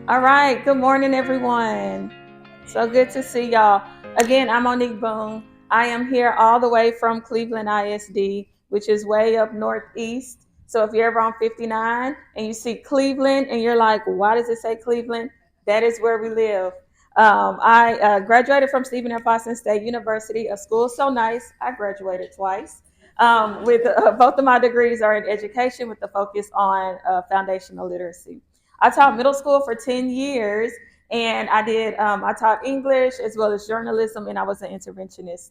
All right. Good morning, everyone. So good to see y'all. Again, I'm Monique Boone. I am here all the way from Cleveland ISD, which is way up northeast. So if you're ever on 59 and you see Cleveland and you're like, why does it say Cleveland? That is where we live. I graduated from Stephen F. Austin State University, a school so nice. I graduated twice. With both of my degrees are in education with the focus on foundational literacy. I taught middle school for 10 years and I taught English as well as journalism, and I was an interventionist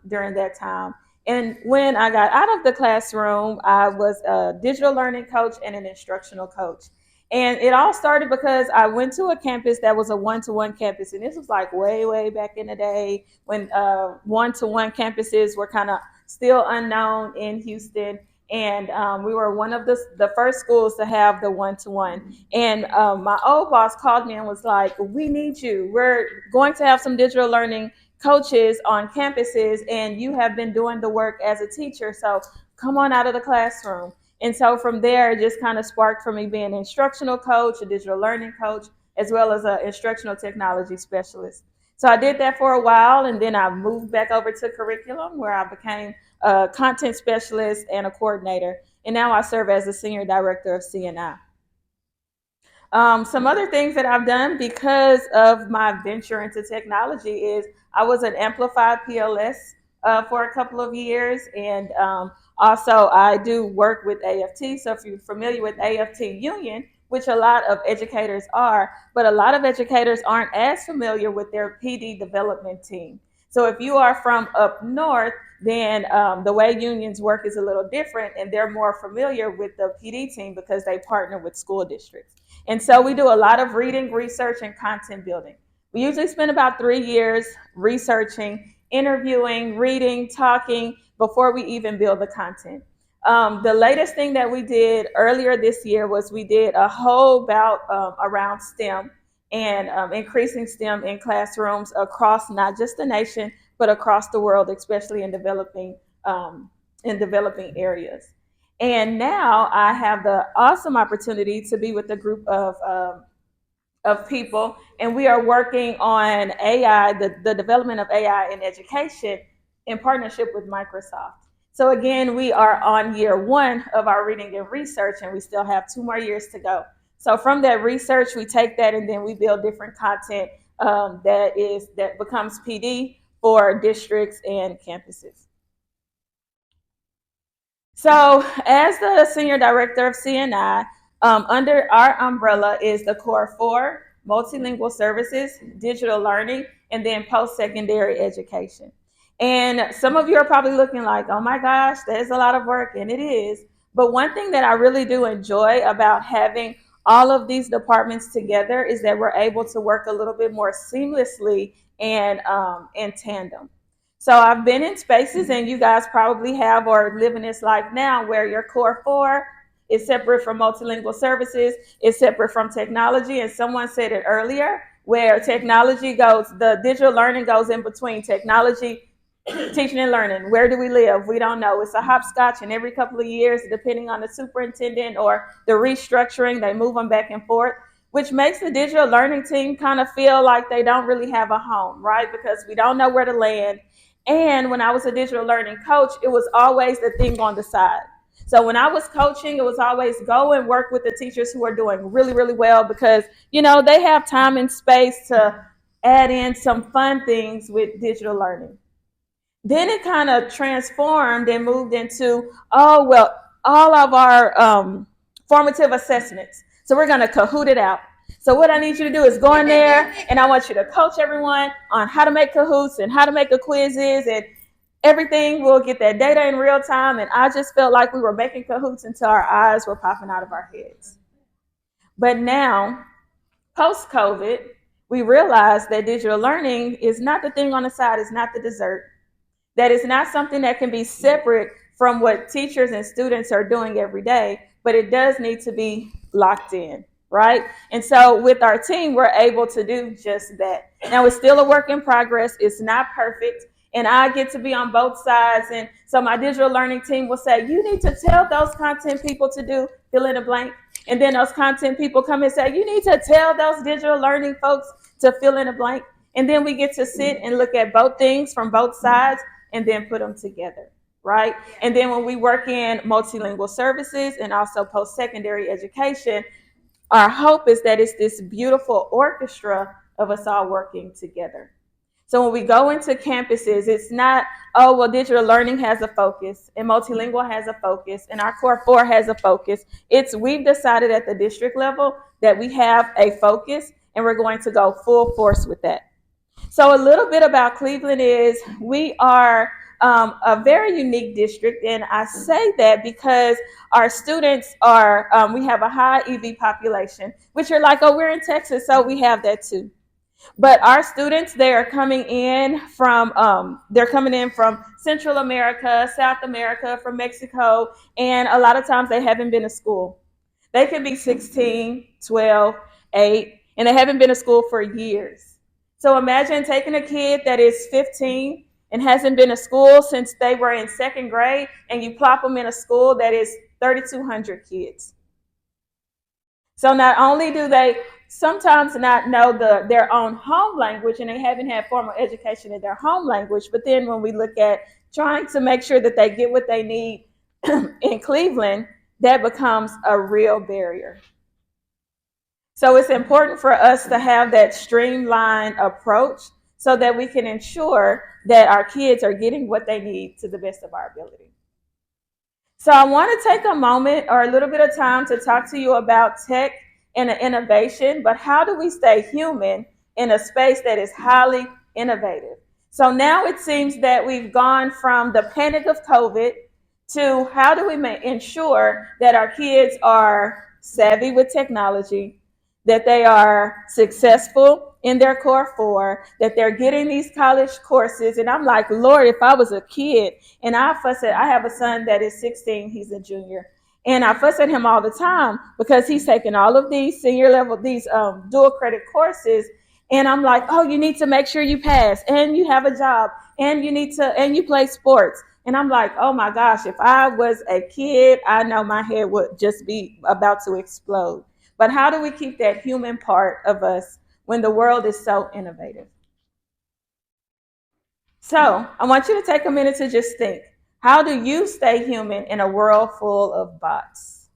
during that time. And when I got out of the classroom, I was a digital learning coach and an instructional coach. And it all started because I went to a campus that was a one-to-one campus. And this was like way, way back in the day when one-to-one campuses were kind of still unknown in Houston. And we were one of the first schools to have the one-to-one. And my old boss called me and was like, we need you. We're going to have some digital learning coaches on campuses, and you have been doing the work as a teacher. So come on out of the classroom. And so from there, it just kind of sparked for me being an instructional coach, a digital learning coach, as well as an instructional technology specialist. So I did that for a while, and then I moved back over to curriculum where I became a content specialist and a coordinator. And now I serve as the senior director of CNI. Some other things that I've done because of my venture into technology is I was an amplified PLS for a couple of years, and also I do work with AFT. So if you're familiar with AFT Union, which a lot of educators are, but a lot of educators aren't as familiar with their PD development team. So if you are from up north, then the way unions work is a little different, and they're more familiar with the PD team because they partner with school districts. And so we do a lot of reading, research, and content building. We usually spend about 3 years researching, interviewing, reading, talking before we even build the content. The latest thing that we did earlier this year was we did a whole bout around STEM and increasing STEM in classrooms across not just the nation, but across the world, especially in developing areas. And now I have the awesome opportunity to be with a group of people, and we are working on AI, the development of AI in education in partnership with Microsoft. So again, we are on year one of our reading and research, and we still have 2 more years to go. So from that research, we take that and then we build different content that becomes PD for districts and campuses. So, as the senior director of CNI, under our umbrella is the Core 4, multilingual services, digital learning, and then post secondary education. And some of you are probably looking like, oh my gosh, that is a lot of work, and it is. But one thing that I really do enjoy about having all of these departments together is that we're able to work a little bit more seamlessly and in tandem. So I've been in spaces, and you guys probably have or live in this life now where your core 4 is separate from multilingual services, is separate from technology. And someone said it earlier, where technology goes, the digital learning goes in between technology, teaching and learning. Where do we live? We don't know. It's a hopscotch, and every couple of years, depending on the superintendent or the restructuring, they move them back and forth, which makes the digital learning team kind of feel like they don't really have a home, right? Because we don't know where to land. And when I was a digital learning coach, it was always the thing on the side. So when I was coaching, it was always go and work with the teachers who are doing really, really well because, they have time and space to add in some fun things with digital learning. Then it kind of transformed and moved into, oh, well, all of our formative assessments. So we're going to Kahoot it out. So what I need you to do is go in there, and I want you to coach everyone on how to make Kahoots and how to make a quizzes and everything. We'll get that data in real time. And I just felt like we were making Kahoots until our eyes were popping out of our heads. But now, post-COVID, we realized that digital learning is not the thing on the side, it's not the dessert. That is not something that can be separate from what teachers and students are doing every day, but it does need to be locked in, right? And so with our team, we're able to do just that. Now, it's still a work in progress. It's not perfect. and I get to be on both sides. And so my digital learning team will say, you need to tell those content people to do fill in the blank. And then those content people come and say, you need to tell those digital learning folks to fill in the blank. And then we get to sit and look at both things from both sides and then put them together, right? And then when we work in multilingual services and also post-secondary education, our hope is that it's this beautiful orchestra of us all working together. So when we go into campuses, it's not, oh, well, digital learning has a focus and multilingual has a focus and our core four has a focus. It's we've decided at the district level that we have a focus and we're going to go full force with that. So a little bit about Cleveland is we are a very unique district, and I say that because our students are, we have a high EV population, which are like, oh, we're in Texas, so we have that too. But our students, they're coming in from Central America, South America, from Mexico, and a lot of times they haven't been to school. They can be 16, 12, 8, and they haven't been to school for years. So imagine taking a kid that is 15 and hasn't been to school since they were in second grade, and you plop them in a school that is 3,200 kids. So not only do they sometimes not know their own home language and they haven't had formal education in their home language, but then when we look at trying to make sure that they get what they need in Cleveland, that becomes a real barrier. So it's important for us to have that streamlined approach so that we can ensure that our kids are getting what they need to the best of our ability. So I want to take a moment or a little bit of time to talk to you about tech and innovation, but how do we stay human in a space that is highly innovative? So now it seems that we've gone from the panic of COVID to how do we ensure that our kids are savvy with technology, that they are successful in their core four, that they're getting these college courses. And I'm like, Lord, if I was a kid, and I have a son that is 16, he's a junior. And I fuss at him all the time because he's taking all of these senior level, these dual credit courses. And I'm like, oh, you need to make sure you pass and you have a job and you play sports. And I'm like, oh my gosh, if I was a kid, I know my head would just be about to explode. But how do we keep that human part of us when the world is so innovative? So I want you to take a minute to just think. How do you stay human in a world full of bots?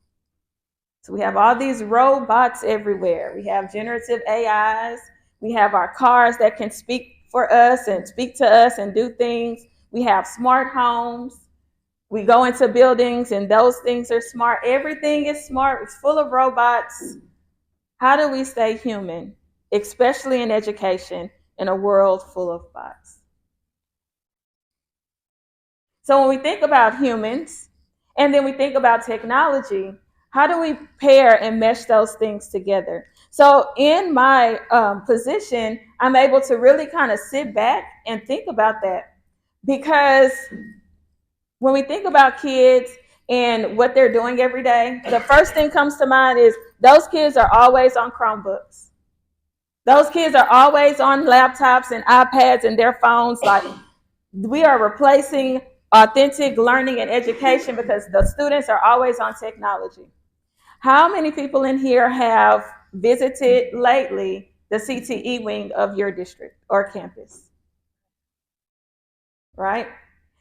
So we have all these robots everywhere. We have generative AIs. We have our cars that can speak for us and speak to us and do things. We have smart homes. We go into buildings and those things are smart. Everything is smart. It's full of robots. How do we stay human, especially in education, in a world full of bots? So when we think about humans and then we think about technology, how do we pair and mesh those things together? So in my position, I'm able to really kind of sit back and think about that, because when we think about kids and what they're doing every day, the first thing comes to mind is those kids are always on Chromebooks. Those kids are always on laptops and iPads and their phones. Like, we are replacing authentic learning and education because the students are always on technology. How many people in here have visited lately the CTE wing of your district or campus? Right?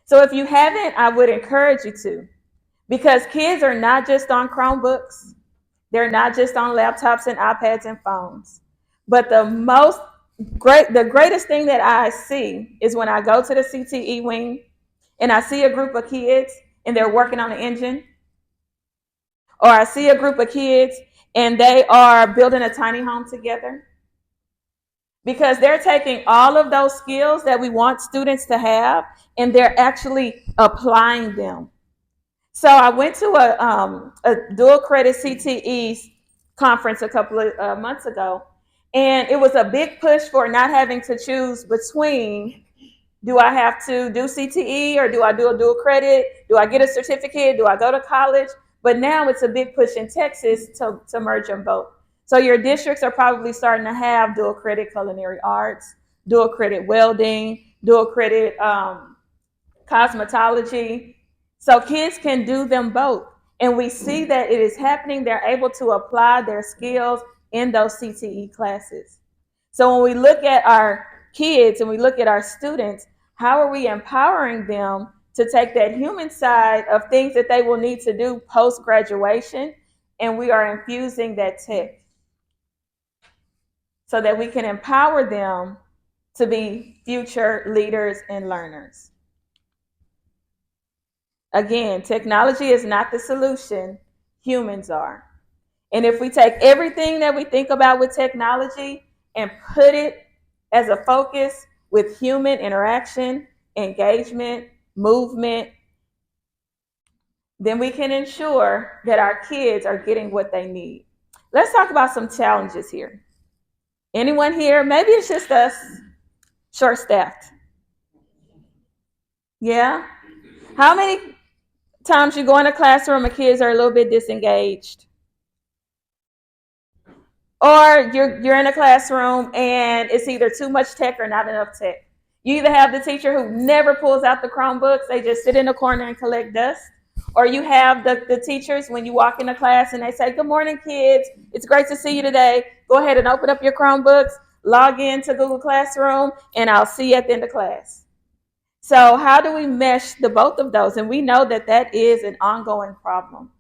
So if you haven't, I would encourage you to, because kids are not just on Chromebooks. They're not just on laptops and iPads and phones. But the greatest thing that I see is when I go to the CTE wing and I see a group of kids and they're working on an engine, or I see a group of kids and they are building a tiny home together, because they're taking all of those skills that we want students to have and they're actually applying them. So I went to a dual credit CTE conference a couple of months ago, and it was a big push for not having to choose between, do I have to do CTE or do I do a dual credit? Do I get a certificate? Do I go to college? But now it's a big push in Texas to merge them both. So your districts are probably starting to have dual credit culinary arts, dual credit welding, dual credit cosmetology. So kids can do them both. And we see that it is happening. They're able to apply their skills in those CTE classes. So when we look at our kids and we look at our students, how are we empowering them to take that human side of things that they will need to do post graduation? And we are infusing that tech so that we can empower them to be future leaders and learners. Again, technology is not the solution, humans are. And if we take everything that we think about with technology and put it as a focus with human interaction, engagement, movement, then we can ensure that our kids are getting what they need. Let's talk about some challenges here. Anyone here? Maybe it's just us short staffed. Yeah? How many times you go in a classroom and kids are a little bit disengaged? Or you're in a classroom and it's either too much tech or not enough tech. You either have the teacher who never pulls out the Chromebooks, they just sit in the corner and collect dust. Or you have the teachers when you walk into class and they say, "Good morning, kids. It's great to see you today. Go ahead and open up your Chromebooks, log into Google Classroom, and I'll see you at the end of class." So how do we mesh the both of those? And we know that that is an ongoing problem.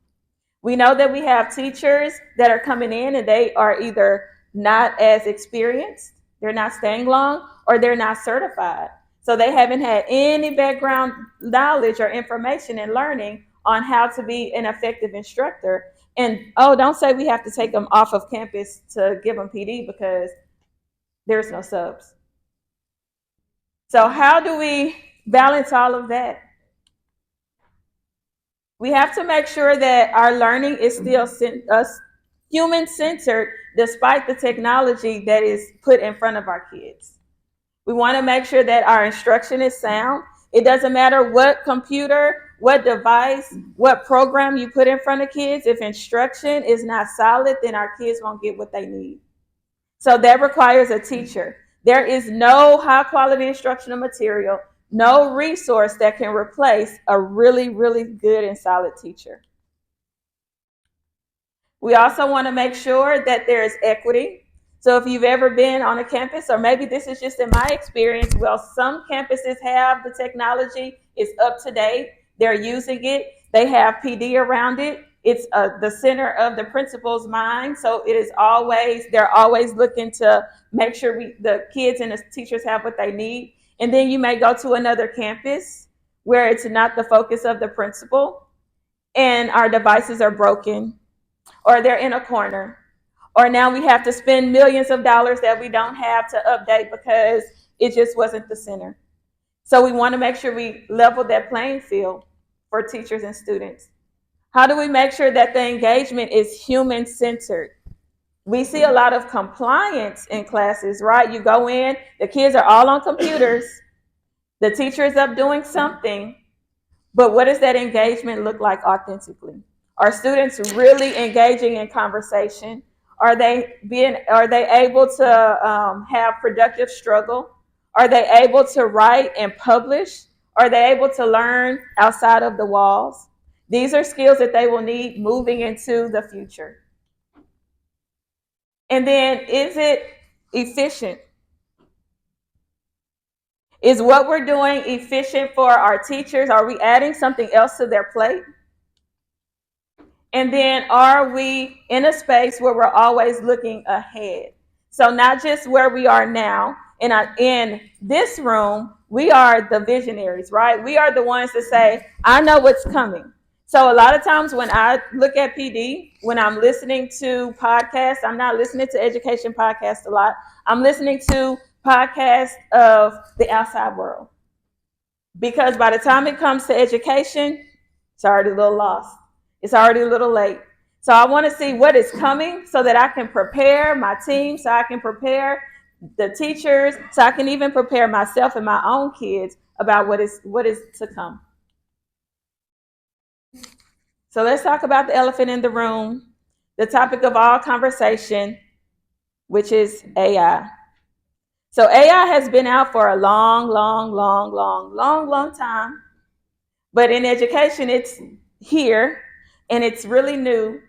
We know that we have teachers that are coming in and they are either not as experienced, they're not staying long, or they're not certified. So they haven't had any background knowledge or information in learning on how to be an effective instructor. And oh, don't say we have to take them off of campus to give them PD because there's no subs. So how do we balance all of that? We have to make sure that our learning is still human centered despite the technology that is put in front of our kids. We want to make sure that our instruction is sound. It doesn't matter what computer, what device, what program you put in front of kids. If instruction is not solid, then our kids won't get what they need. So that requires a teacher. There is no high quality instructional material, no resource that can replace a really, really good and solid teacher. We also want to make sure that there is equity. So if you've ever been on a campus, or maybe this is just in my experience, well, some campuses have the technology, it's up to date, they're using it, they have PD around it, it's the center of the principal's mind. So it is always, they're always looking to make sure the kids and the teachers have what they need. And then you may go to another campus where it's not the focus of the principal and our devices are broken or they're in a corner, or now we have to spend millions of dollars that we don't have to update because it just wasn't the center. So we want to make sure we level that playing field for teachers and students. How do we make sure that the engagement is human centered? We see a lot of compliance in classes, right? You go in, the kids are all on computers, the teacher is up doing something, but what does that engagement look like authentically? Are students really engaging in conversation? Are they able to have productive struggle? Are they able to write and publish? Are they able to learn outside of the walls? These are skills that they will need moving into the future. And then, is it efficient? Is what we're doing efficient for our teachers? Are we adding something else to their plate? And then are we in a space where we're always looking ahead? So not just where we are now. In this room, we are the visionaries, right? We are the ones that say, I know what's coming. So a lot of times when I look at PD, when I'm listening to podcasts, I'm not listening to education podcasts a lot. I'm listening to podcasts of the outside world. Because by the time it comes to education, it's already a little lost. It's already a little late. So I want to see what is coming so that I can prepare my team, so I can prepare the teachers, so I can even prepare myself and my own kids about what is to come. So let's talk about the elephant in the room, the topic of all conversation, which is AI. So AI has been out for a long time. But in education, it's here and it's really new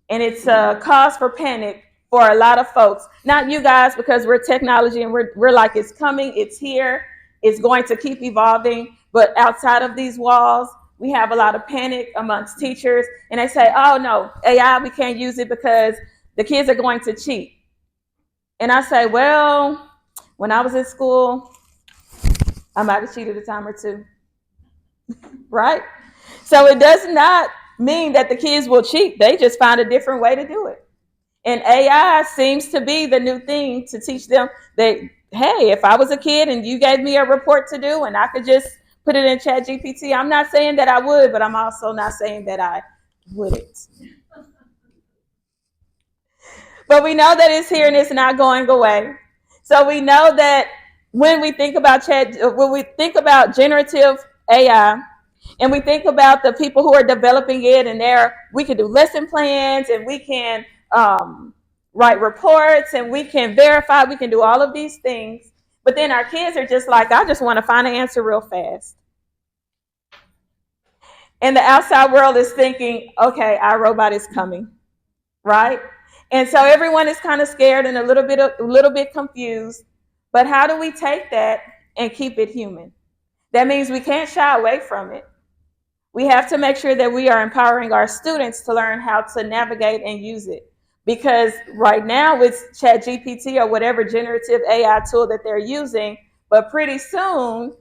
and it's a cause for panic for a lot of folks. Not you guys, because we're technology and we're like, it's coming, it's here, it's going to keep evolving. But outside of these walls, we have a lot of panic amongst teachers, and they say, oh no, AI, we can't use it because the kids are going to cheat. And I say, well, when I was in school, I might have cheated a time or two, right? So it does not mean that the kids will cheat. They just find a different way to do it. And AI seems to be the new thing to teach them that, hey, if I was a kid and you gave me a report to do and I could just put it in Chat GPT, I'm not saying that I would, but I'm also not saying that I wouldn't. But we know that it's here and it's not going away. So we know that when we think about when we think about generative AI, and we think about the people who are developing it, and we can do lesson plans, and we can write reports, and we can verify, we can do all of these things. But then our kids are just like, I just want to find an answer real fast. And the outside world is thinking, okay, our robot is coming, right? And so everyone is kind of scared and a little bit confused. But how do we take that and keep it human? That means we can't shy away from it. We have to make sure that we are empowering our students to learn how to navigate and use it. Because right now it's ChatGPT or whatever generative AI tool that they're using, but pretty soon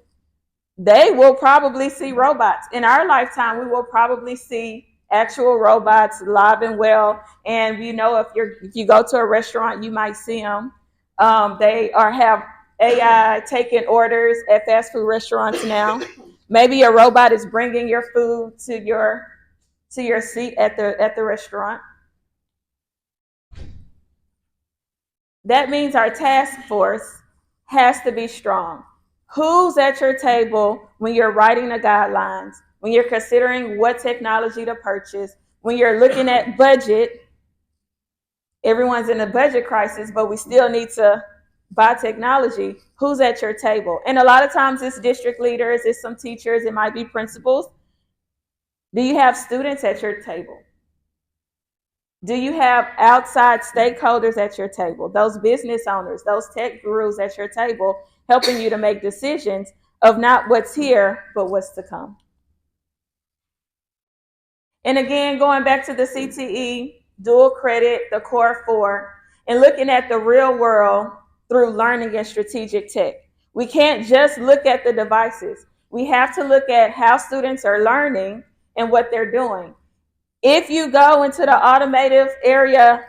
they will probably see robots. In our lifetime, we will probably see actual robots live and well. And if you go to a restaurant, you might see them. Have AI taking orders at fast food restaurants now. Maybe a robot is bringing your food to your seat at the restaurant. That means our task force has to be strong. Who's at your table when you're writing the guidelines, when you're considering what technology to purchase, when you're looking at budget? Everyone's in a budget crisis, but we still need to buy technology. Who's at your table? And a lot of times it's district leaders, it's some teachers, it might be principals. Do you have students at your table? Do you have outside stakeholders at your table? Those business owners, those tech gurus at your table, helping you to make decisions of not what's here, but what's to come. And again, going back to the CTE, dual credit, the core four, and looking at the real world through learning and strategic tech. We can't just look at the devices. We have to look at how students are learning and what they're doing. If you go into the automotive area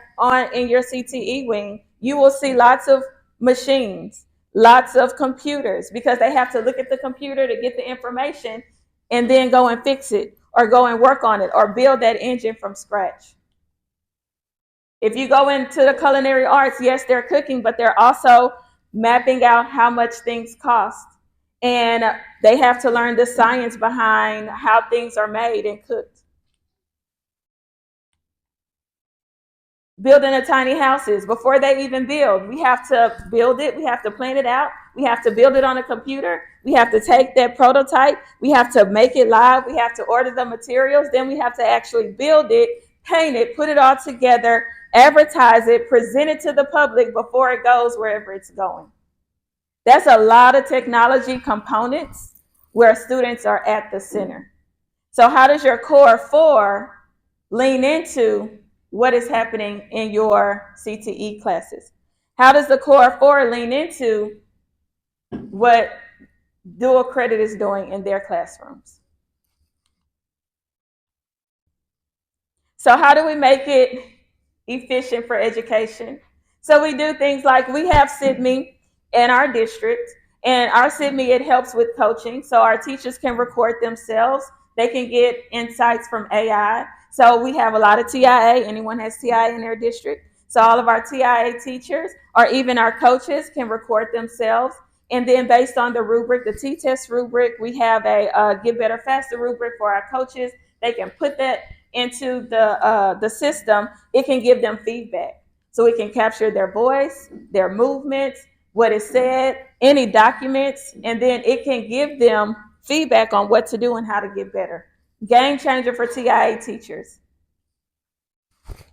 in your CTE wing, you will see lots of machines, lots of computers, because they have to look at the computer to get the information and then go and fix it or go and work on it or build that engine from scratch. If you go into the culinary arts, yes, they're cooking, but they're also mapping out how much things cost. And they have to learn the science behind how things are made and cooked. Building a tiny houses before they even build. We have to build it. We have to plan it out. We have to build it on a computer. We have to take that prototype. We have to make it live. We have to order the materials. Then we have to actually build it, paint it, put it all together, advertise it, present it to the public before it goes wherever it's going. That's a lot of technology components where students are at the center. So how does your core four lean into what is happening in your CTE classes? How does the core four lean into what dual credit is doing in their classrooms? So how do we make it efficient for education? So we do things like we have SIDME in our district, and our SIDME, it helps with coaching. So our teachers can record themselves. They can get insights from AI. So we have a lot of TIA. Anyone has TIA in their district? So all of our TIA teachers or even our coaches can record themselves. And then based on the rubric, the T-test rubric, we have a Get Better Faster rubric for our coaches. They can put that into the system. It can give them feedback. So it can capture their voice, their movements, what is said, any documents, and then it can give them feedback on what to do and how to get better. Game changer for TIA teachers.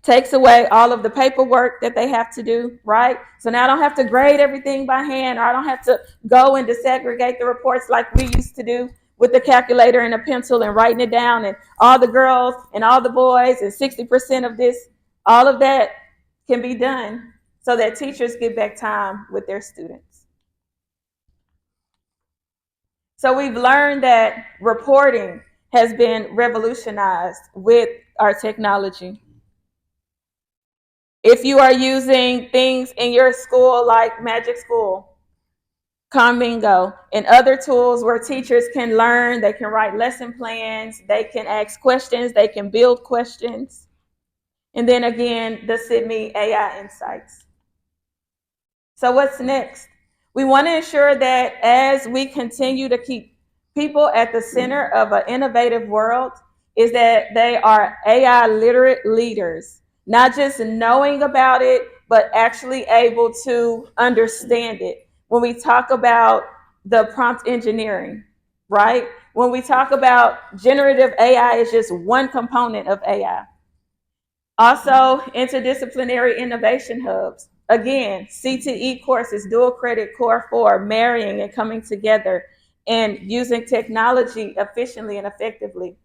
Takes away all of the paperwork that they have to do, right? So now I don't have to grade everything by hand, or I don't have to go and desegregate the reports like we used to do with the calculator and a pencil and writing it down, and all the girls and all the boys and 60% of this. All of that can be done so that teachers get back time with their students. So we've learned that reporting has been revolutionized with our technology. If you are using things in your school like Magic School, Comingo, and other tools where teachers can learn, they can write lesson plans, they can ask questions, they can build questions. And then again, the Sydney AI Insights. So what's next? We want to ensure that as we continue to keep people at the center of an innovative world, is that they are AI literate leaders, not just knowing about it, but actually able to understand it. When we talk about the prompt engineering, right? When we talk about generative AI, is just one component of AI. Also, interdisciplinary innovation hubs. Again, CTE courses, dual credit core 4, marrying and coming together and using technology efficiently and effectively.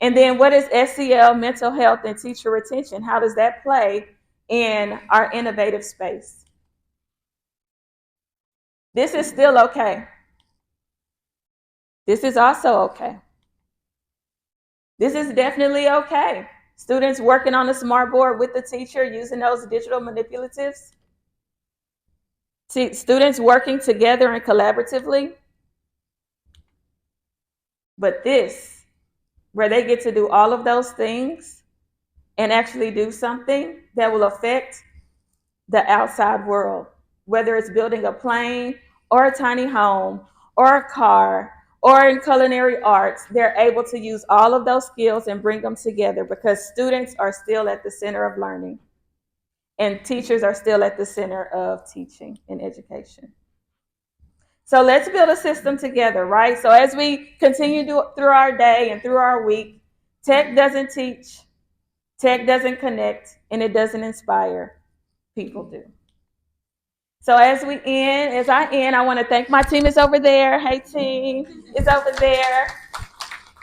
And then what is SEL, mental health, and teacher retention? How does that play in our innovative space? This is still okay. This is also okay. This is definitely okay. Students working on the smart board with the teacher using those digital manipulatives. Students working together and collaboratively. But this, where they get to do all of those things and actually do something that will affect the outside world, whether it's building a plane or a tiny home or a car or in culinary arts, they're able to use all of those skills and bring them together because students are still at the center of learning and teachers are still at the center of teaching and education. So let's build a system together, right? So as we continue through our day and through our week, tech doesn't teach, tech doesn't connect, and it doesn't inspire. People do. So as I end, I want to thank my team is over there. Hey team, is over there.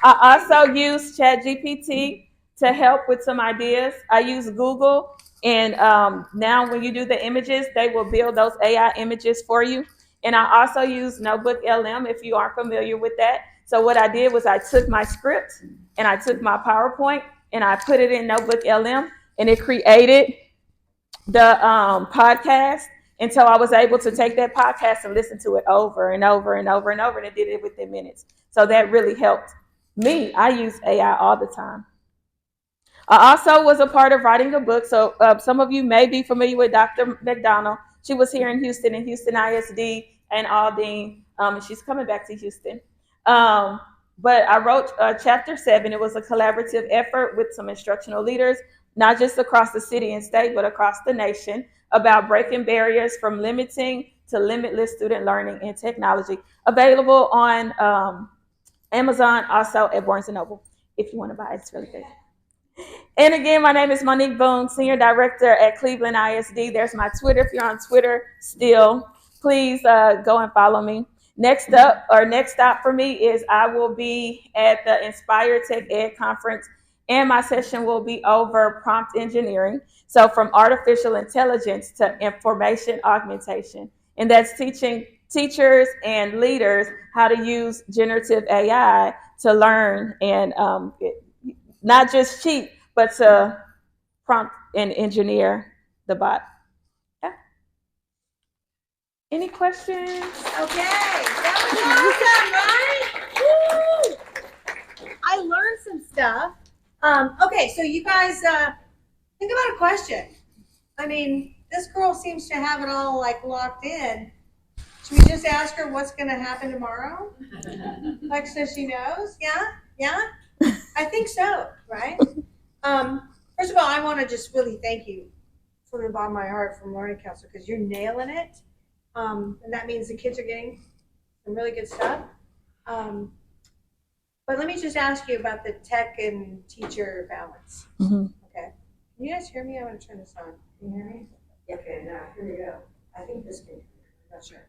I also use ChatGPT to help with some ideas. I use Google, and now when you do the images, they will build those AI images for you. And I also use Notebook LM if you aren't familiar with that. So what I did was I took my script and I took my PowerPoint and I put it in Notebook LM, and it created the podcast. And so I was able to take that podcast and listen to it over and over and over and over, and it did it within minutes. So that really helped me. I use AI all the time. I also was a part of writing a book. So some of you may be familiar with Dr. McDonald. She was here in Houston ISD and Aldine, and she's coming back to Houston. But I wrote chapter 7. It was a collaborative effort with some instructional leaders, not just across the city and state, but across the nation, about breaking barriers from limiting to limitless student learning and technology. Available on Amazon, also at Barnes & Noble, if you want to buy it. It's really good. And again, my name is Monique Boone, Senior Director at Cleveland ISD. There's my Twitter. If you're on Twitter still, please go and follow me. Next stop for me is I will be at the Inspire Tech Ed Conference, and my session will be over prompt engineering. So from artificial intelligence to information augmentation. And that's teaching teachers and leaders how to use generative AI to learn and not just cheat, but to prompt and engineer the bot. Yeah. Any questions? Okay, that was awesome, right? Woo! I learned some stuff. Okay, so you guys think about a question. I mean, this girl seems to have it all like locked in. Should we just ask her what's going to happen tomorrow? Like, so she knows? Yeah. I think so, right? First of all, I want to just really thank you from the bottom of my heart from Learning Council because you're nailing it. And that means the kids are getting some really good stuff. But let me just ask you about the tech and teacher balance. Mm-hmm. Okay. Can you guys hear me? I'm going to turn this on. Can you hear me? Okay, now here we go. I think this can. I'm not sure.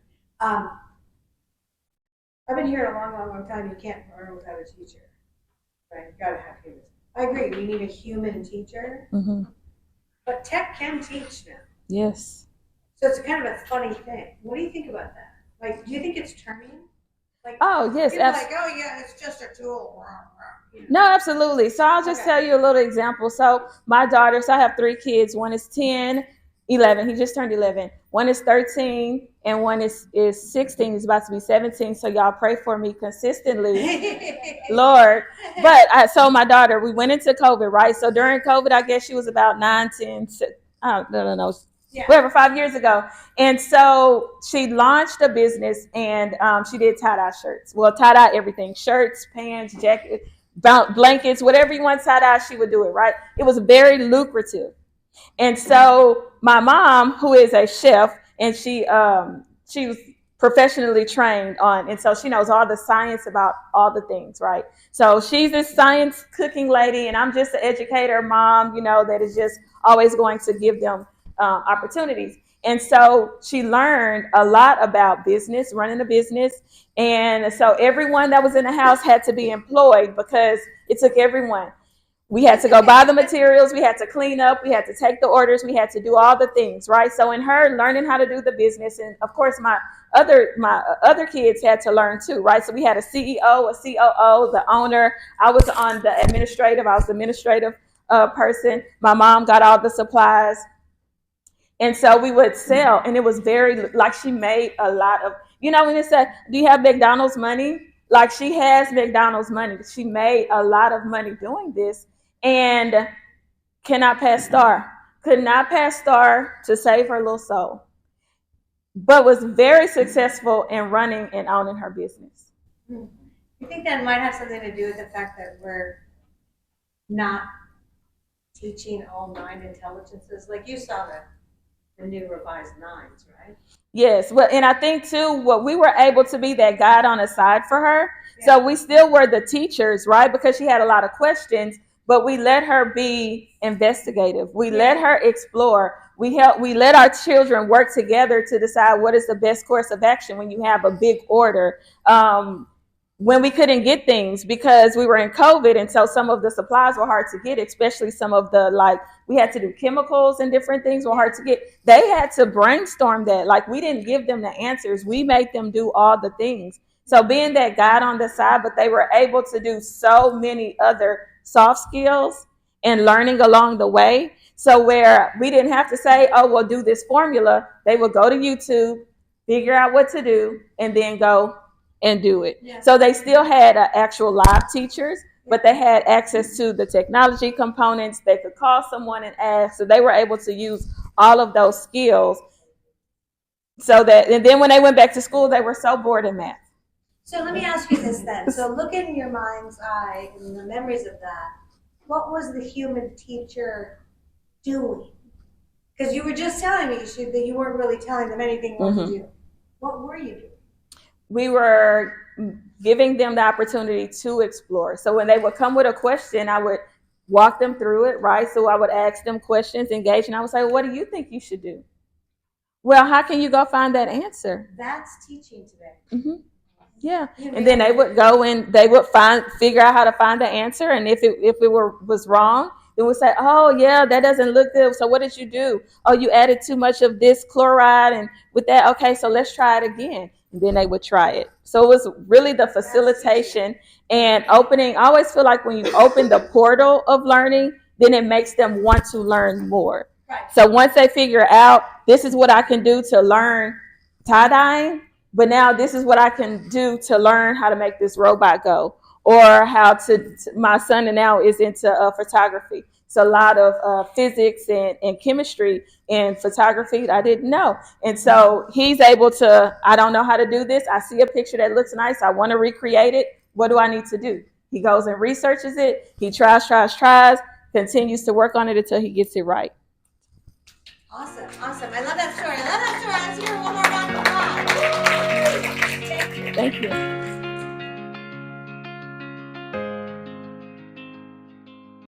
I've been here a long time. You can't learn without a teacher, right? You gotta have humans. I agree. We need a human teacher, Mm-hmm. but tech can teach now. Yes. So it's kind of a funny thing. What do you think about that? Like, do you think it's turning? Like, oh yes, like, oh yeah, it's just a tool. You know? No, absolutely. So I'll just tell you a little example. So my daughter, so I have 3 kids. One is 10, 11. He just turned 11. One is 13, and one is 16. He's about to be 17. So y'all pray for me consistently, Lord. But so my daughter, we went into COVID, right? So during COVID, I guess she was about 9, 10, I don't know. Yeah. Whatever, 5 years ago. And so she launched a business, and she did tie-dye shirts. Well, tie-dye everything, shirts, pants, jackets, blankets, whatever you want tie-dye, she would do it, right? It was very lucrative. And so my mom, who is a chef, and she was professionally trained on, and so she knows all the science about all the things, right? So she's this science cooking lady, and I'm just an educator mom, that is just always going to give them opportunities. And so she learned a lot about business, running a business. And so everyone that was in the house had to be employed because it took everyone. We had to go buy the materials. We had to clean up. We had to take the orders. We had to do all the things, right? So in her learning how to do the business, and of course my other kids had to learn too, right? So we had a CEO, a COO, the owner. I was on the administrative. I was the administrative person. My mom got all the supplies. And so we would sell, and it was very, like, she made a lot of, when it said, do you have McDonald's money? Like, she has McDonald's money. She made a lot of money doing this, and could not pass star to save her little soul, but was very successful in running and owning her business. You think that might have something to do with the fact that we're not teaching all 9 intelligences? Like, you saw the new revised 9s, right? Yes. Well, and I think too, what we were able to be that guide on the side for her. Yeah. So we still were the teachers, right? Because she had a lot of questions, but we let her be investigative. We let her explore. We let our children work together to decide what is the best course of action when you have a big order. When we couldn't get things because we were in COVID, and so some of the supplies were hard to get, especially some of the, we had to do chemicals and different things were hard to get. They had to brainstorm that. Like, we didn't give them the answers. We made them do all the things. So being that guide on the side, but they were able to do so many other soft skills and learning along the way. So where we didn't have to say, oh, we'll do this formula. They would go to YouTube, figure out what to do, and then go and do it. Yeah. So they still had actual live teachers, but they had access to the technology components. They could call someone and ask. So they were able to use all of those skills. So that, and then when they went back to school, they were so bored in math. So let me ask you this then. So look in your mind's eye and the memories of that. What was the human teacher doing? Because you were just telling me that you weren't really telling them anything what to do. What were you doing? We were giving them the opportunity to explore. So when they would come with a question, I would walk them through it, right? So I would ask them questions, engage, and I would say, well, what do you think you should do? Well, how can you go find that answer? That's teaching today. Mm-hmm. Yeah. And then they would go and they would figure out how to find the answer. And if it was wrong, then we'd say, oh yeah, that doesn't look good. So what did you do? Oh, you added too much of this chloride, and with that, okay, so let's try it again. And then they would try it. So it was really the facilitation and opening. I always feel like when you open the portal of learning, then it makes them want to learn more. Right. So once they figure out, this is what I can do to learn tie-dyeing, but now this is what I can do to learn how to make this robot go, or how to my son now is into photography. So a lot of physics and chemistry and photography I didn't know. And so he's able to, I don't know how to do this. I see a picture that looks nice. I want to recreate it. What do I need to do? He goes and researches it. He tries, continues to work on it until he gets it right. Awesome. I love that story. Let's hear one more round of applause. Thank you.